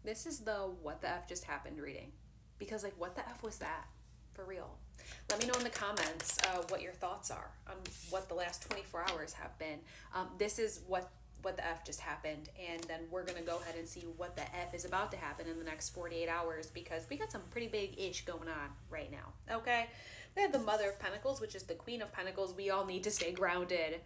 This is the what the F just happened reading. Because, like, what the F was that? For real. Let me know in the comments what your thoughts are on what the last 24 hours have been. This is what the F just happened, and then we're gonna go ahead and see what the F is about to happen in the next 48 hours because we got some pretty big ish going on right now. Okay, we have the Mother of Pentacles, which is the Queen of Pentacles. We all need to stay grounded.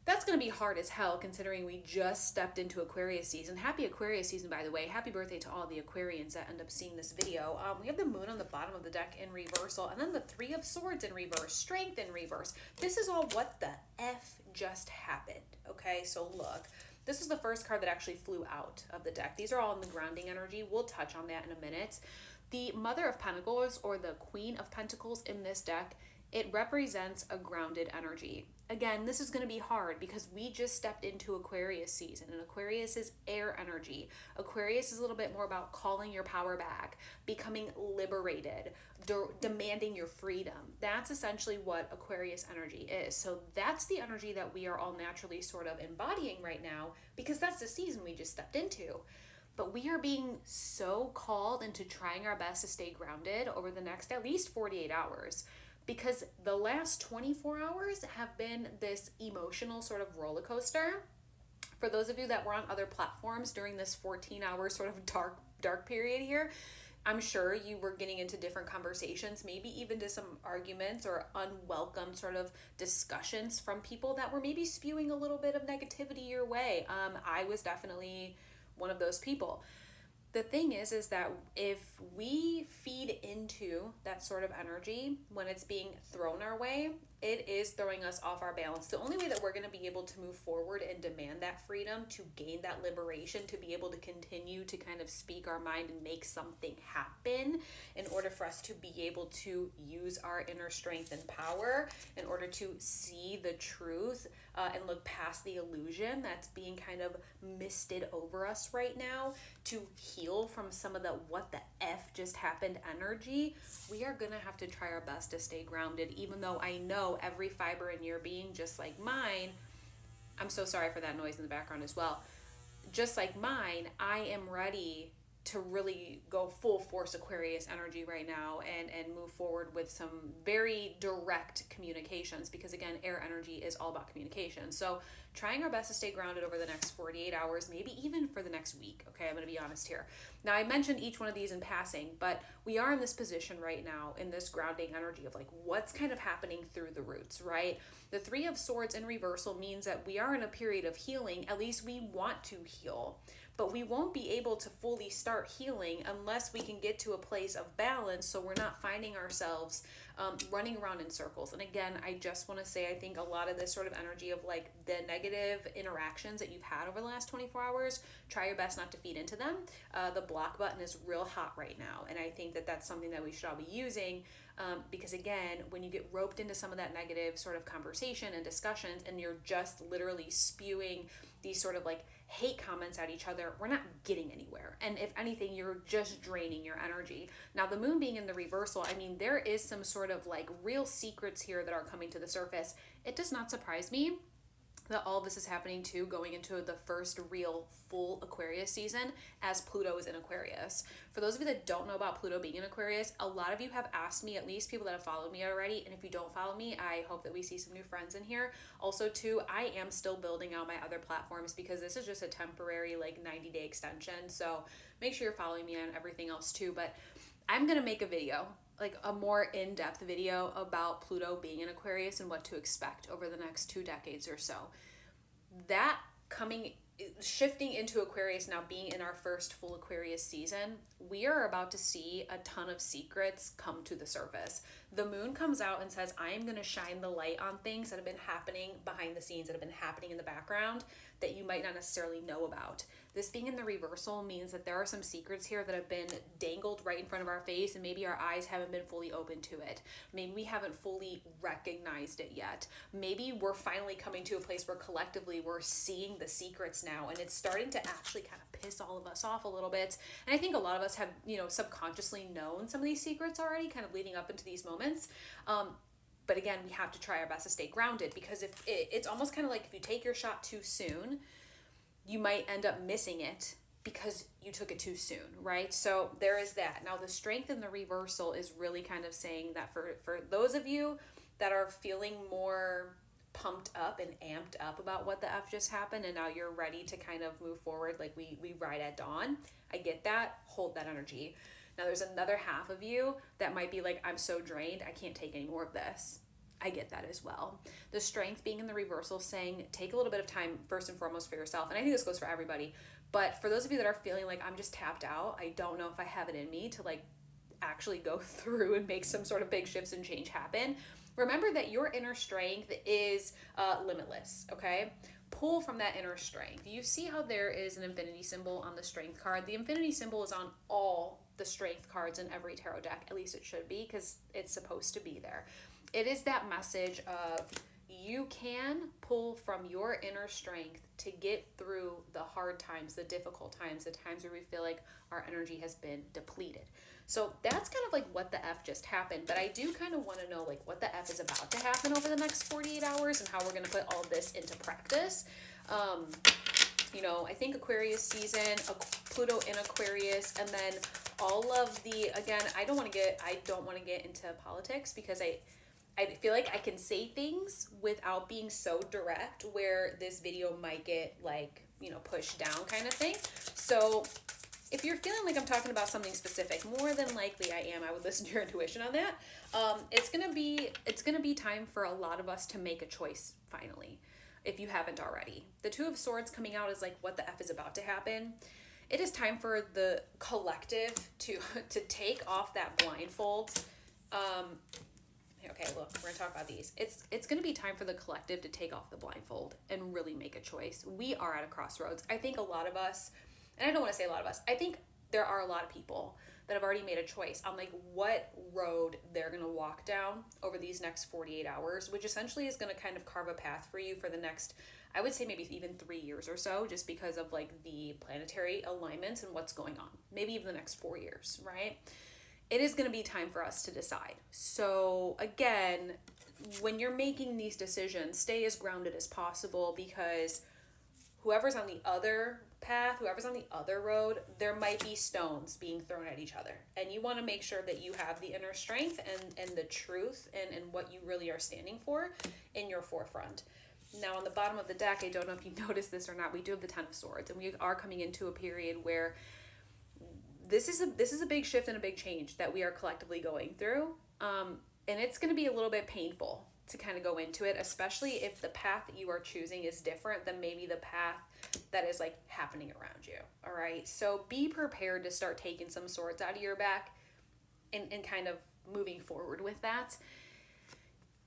That's going to be hard as hell considering we just stepped into Aquarius season. Happy Aquarius season, by the way. Happy birthday to all the Aquarians that end up seeing this video. We have the Moon on the bottom of the deck in reversal, and then the Three of Swords in reverse, Strength in reverse. This is all what the F just happened, okay? So look, this is the first card that actually flew out of the deck. These are all in the grounding energy. We'll touch on that in a minute. The Mother of Pentacles, or the Queen of Pentacles in this deck, it represents a grounded energy. Again, this is going to be hard because we just stepped into Aquarius season, and Aquarius is air energy. Aquarius is a little bit more about calling your power back, becoming liberated, demanding your freedom. That's essentially what Aquarius energy is. So that's the energy that we are all naturally sort of embodying right now because that's the season we just stepped into. But we are being so called into trying our best to stay grounded over the next at least 48 hours. Because the last 24 hours have been this emotional sort of roller coaster. For those of you that were on other platforms during this 14-hour sort of dark period here, I'm sure you were getting into different conversations, maybe even to some arguments or unwelcome sort of discussions from people that were maybe spewing a little bit of negativity your way. I was definitely one of those people. The thing is that if we feed into that sort of energy when it's being thrown our way, it is throwing us off our balance. The only way that we're going to be able to move forward and demand that freedom, to gain that liberation, to be able to continue to kind of speak our mind and make something happen in order for us to be able to use our inner strength and power, in order to see the truth and look past the illusion that's being kind of misted over us right now, to heal from some of the what the F just happened energy, we are going to have to try our best to stay grounded, even though I know every fiber in your being, just like mine, I'm so sorry for that noise in the background as well, just like mine, I am ready to really go full force Aquarius energy right now and move forward with some very direct communications, because again, air energy is all about communication. So trying our best to stay grounded over the next 48 hours, maybe even for the next week. Okay, I'm going to be honest here. Now, I mentioned each one of these in passing, but we are in this position right now in this grounding energy of like what's kind of happening through the roots, right? The Three of Swords in reversal means that we are in a period of healing. At least we want to heal, but we won't be able to fully start healing unless we can get to a place of balance, so we're not finding ourselves running around in circles. And again, I just want to say, I think a lot of this sort of energy of like the negative interactions that you've had over the last 24 hours, try your best not to feed into them. The block button is real hot right now, and I think that that's something that we should all be using, because again, when you get roped into some of that negative sort of conversation and discussions, and you're just literally spewing these sort of like hate comments at each other, we're not getting anywhere. And if anything, you're just draining your energy. Now, the moon being in the reversal, I mean, there is some sort of like real secrets here that are coming to the surface. It does not surprise me that all this is happening too, going into the first real full Aquarius season as Pluto is in Aquarius. For those of you that don't know about Pluto being in Aquarius, a lot of you have asked me, at least people that have followed me already, and if you don't follow me, I hope that we see some new friends in here. Also too, I am still building out my other platforms because this is just a temporary like 90-day extension, so make sure you're following me on everything else too. But I'm gonna make a video, like a more in-depth video about Pluto being in Aquarius and what to expect over the next 2 decades or so. That shifting into Aquarius now, being in our first full Aquarius season, we are about to see a ton of secrets come to the surface. The moon comes out and says, I am going to shine the light on things that have been happening behind the scenes, that have been happening in the background that you might not necessarily know about. This being in the reversal means that there are some secrets here that have been dangled right in front of our face, and maybe our eyes haven't been fully open to it. Maybe we haven't fully recognized it yet. Maybe we're finally coming to a place where collectively we're seeing the secrets now, and it's starting to actually kind of piss all of us off a little bit. And I think a lot of us have, subconsciously known some of these secrets already, kind of leading up into these moments. But again, we have to try our best to stay grounded, because if it's almost kind of like if you take your shot too soon, you might end up missing it because you took it too soon, right? So there is that. Now the strength in the reversal is really kind of saying that for those of you that are feeling more pumped up and amped up about what the F just happened, and now you're ready to kind of move forward like we ride at dawn. I get that. Hold that energy. Now there's another half of you that might be like, I'm so drained, I can't take any more of this. I get that as well. The strength being in the reversal, saying take a little bit of time first and foremost for yourself. And I think this goes for everybody. But for those of you that are feeling like I'm just tapped out, I don't know if I have it in me to like actually go through and make some sort of big shifts and change happen. Remember that your inner strength is limitless, okay? Pull from that inner strength. You see how there is an infinity symbol on the strength card. The infinity symbol is on all the strength cards in every tarot deck. At least it should be, because it's supposed to be there. It is that message of you can pull from your inner strength to get through the hard times, the difficult times, the times where we feel like our energy has been depleted. So that's kind of like what the F just happened. But I do kind of want to know like what the F is about to happen over the next 48 hours and how we're going to put all this into practice. You know, I think Aquarius season, Pluto in Aquarius, and then all of the, again, I don't want to get into politics, because I feel like I can say things without being so direct where this video might get like, you know, pushed down kind of thing. So if you're feeling like I'm talking about something specific, more than likely I am. I would listen to your intuition on that. It's gonna be time for a lot of us to make a choice finally, if you haven't already. The Two of Swords coming out is like what the F is about to happen. It is time for the collective to take off that blindfold. Okay, look, we're gonna talk about these. It's gonna be time for the collective to take off the blindfold and really make a choice. We are at a crossroads. I think a lot of us, and I don't want to say a lot of us, I think there are a lot of people that have already made a choice on like what road they're gonna walk down over these next 48 hours, which essentially is gonna kind of carve a path for you for the next, I would say maybe even 3 years or so, just because of like the planetary alignments and what's going on. Maybe even the next 4 years, right? It is going to be time for us to decide. So again, when you're making these decisions, stay as grounded as possible, because whoever's on the other path, whoever's on the other road, there might be stones being thrown at each other. And you want to make sure that you have the inner strength and the truth and what you really are standing for in your forefront. Now on the bottom of the deck, I don't know if you noticed this or not, we do have the Ten of Swords, and we are coming into a period where this is a big shift and a big change that we are collectively going through. And it's going to be a little bit painful to kind of go into it, especially if the path that you are choosing is different than maybe the path that is like happening around you. All right. So be prepared to start taking some swords out of your back and kind of moving forward with that.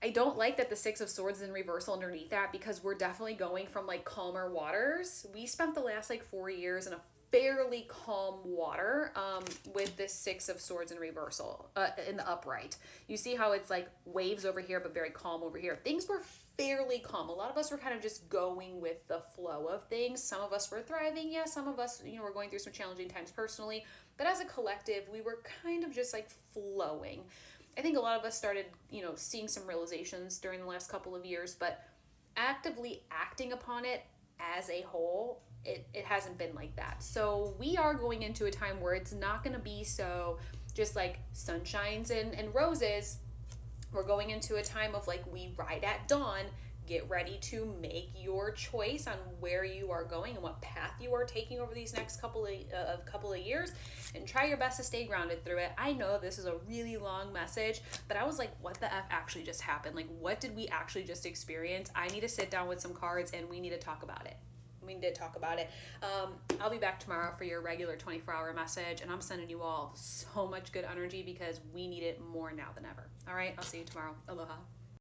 I don't like that the Six of Swords is in reversal underneath that, because we're definitely going from like calmer waters. We spent the last like 4 years in a fairly calm water with this Six of Swords in reversal in the upright. You see how it's like waves over here but very calm over here. Things were fairly calm. A lot of us were kind of just going with the flow of things. Some of us were thriving. Yeah, some of us, you know, were going through some challenging times personally, but as a collective we were kind of just like flowing. I think a lot of us started, you know, seeing some realizations during the last couple of years, but actively acting upon it as a whole, it hasn't been like that. So we are going into a time where it's not going to be so just like sunshines and roses. We're going into a time of like, we ride at dawn. Get ready to make your choice on where you are going and what path you are taking over these next couple of years, and try your best to stay grounded through it. I know this is a really long message, but I was like, what the F actually just happened? Like, what did we actually just experience? I need to sit down with some cards and we need to talk about it. I'll be back tomorrow for your regular 24-hour message, and I'm sending you all so much good energy because we need it more now than ever. All right, I'll see you tomorrow. Aloha.